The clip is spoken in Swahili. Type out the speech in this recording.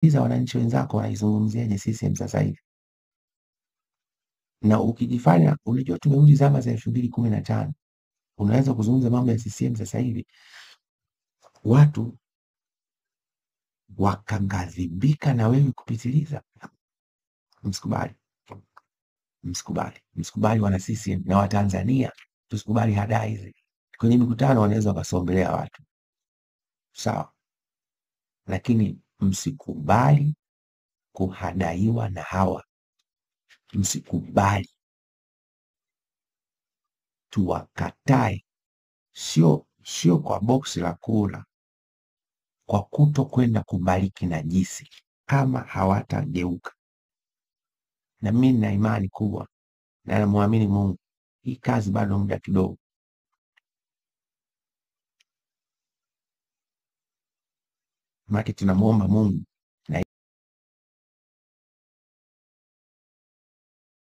Hiza wananchi wenzako wanaizungumziaje CCM sasa hivi? Na ukijifanya unajua tumerudi zama za 2015, unaweza kuzungumza mambo ya CCM sasa hivi watu wakaghadhibika na wewe kupitiliza. Msikubali, msikubali wana CCM na Watanzania, tusikubali hadaa hizi. Kwenye mikutano wanaweza wakasombelea watu sawa, lakini msikubali kuhadaiwa na hawa. Msikubali, tuwakatae, sio kwa boksi la kura, kwa kuto kwenda kubariki najisi kama hawatageuka. Na mimi nina imani kubwa na namwamini Mungu, hii kazi bado muda kidogo. Maana tunamuomba Mungu